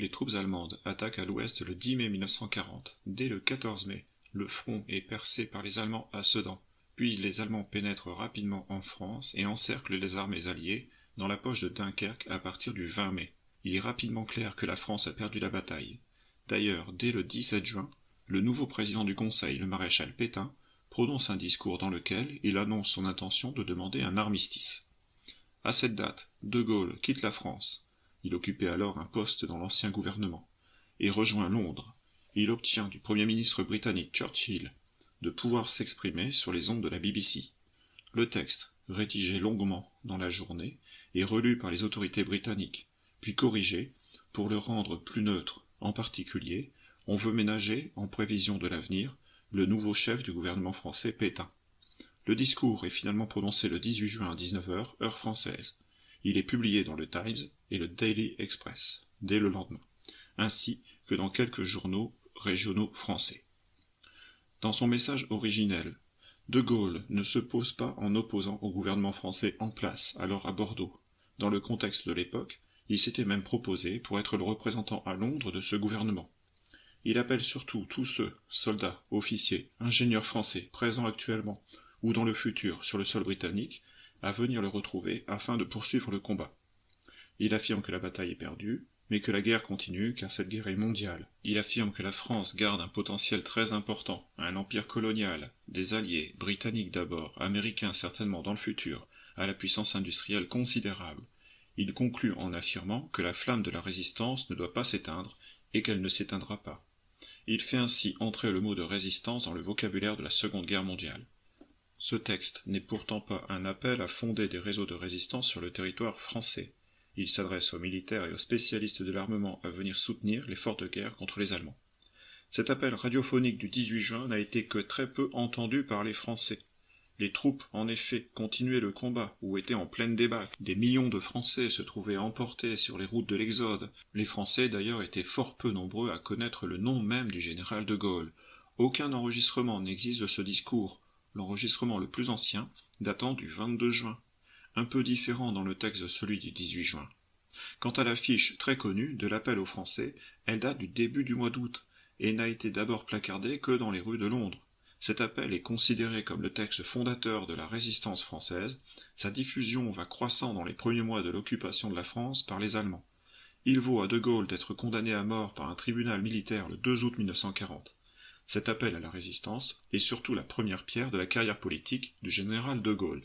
Les troupes allemandes attaquent à l'ouest le 10 mai 1940. Dès le 14 mai, le front est percé par les Allemands à Sedan. Puis les Allemands pénètrent rapidement en France et encerclent les armées alliées dans la poche de Dunkerque à partir du 20 mai. Il est rapidement clair que la France a perdu la bataille. D'ailleurs, dès le 17 juin, le nouveau président du Conseil, le maréchal Pétain, prononce un discours dans lequel il annonce son intention de demander un armistice. À cette date, De Gaulle quitte la France. Il occupait alors un poste dans l'ancien gouvernement, et rejoint Londres. Il obtient du Premier ministre britannique Churchill de pouvoir s'exprimer sur les ondes de la BBC. Le texte, rédigé longuement dans la journée, est relu par les autorités britanniques, puis corrigé pour le rendre plus neutre. En particulier, on veut ménager, en prévision de l'avenir, le nouveau chef du gouvernement français Pétain. Le discours est finalement prononcé le 18 juin à 19h, heure française. Il est publié dans le Times et le Daily Express, dès le lendemain, ainsi que dans quelques journaux régionaux français. Dans son message originel, De Gaulle ne se pose pas en opposant au gouvernement français en place, alors à Bordeaux. Dans le contexte de l'époque, il s'était même proposé pour être le représentant à Londres de ce gouvernement. Il appelle surtout tous ceux, soldats, officiers, ingénieurs français, présents actuellement ou dans le futur sur le sol britannique, à venir le retrouver afin de poursuivre le combat. Il affirme que la bataille est perdue, mais que la guerre continue car cette guerre est mondiale. Il affirme que la France garde un potentiel très important, un empire colonial, des alliés, britanniques d'abord, américains certainement dans le futur, à la puissance industrielle considérable. Il conclut en affirmant que la flamme de la résistance ne doit pas s'éteindre et qu'elle ne s'éteindra pas. Il fait ainsi entrer le mot de résistance dans le vocabulaire de la Seconde Guerre mondiale. Ce texte n'est pourtant pas un appel à fonder des réseaux de résistance sur le territoire français. Il s'adresse aux militaires et aux spécialistes de l'armement à venir soutenir l'effort de guerre contre les Allemands. Cet appel radiophonique du 18 juin n'a été que très peu entendu par les Français. Les troupes, en effet, continuaient le combat ou étaient en pleine débâcle. Des millions de Français se trouvaient emportés sur les routes de l'Exode. Les Français, d'ailleurs, étaient fort peu nombreux à connaître le nom même du général de Gaulle. Aucun enregistrement n'existe de ce discours, l'enregistrement le plus ancien datant du 22 juin. Un peu différent dans le texte de celui du 18 juin. Quant à l'affiche très connue de l'appel aux Français, elle date du début du mois d'août et n'a été d'abord placardée que dans les rues de Londres. Cet appel est considéré comme le texte fondateur de la résistance française. Sa diffusion va croissant dans les premiers mois de l'occupation de la France par les Allemands. Il vaut à De Gaulle d'être condamné à mort par un tribunal militaire le 2 août 1940. Cet appel à la résistance est surtout la première pierre de la carrière politique du général De Gaulle.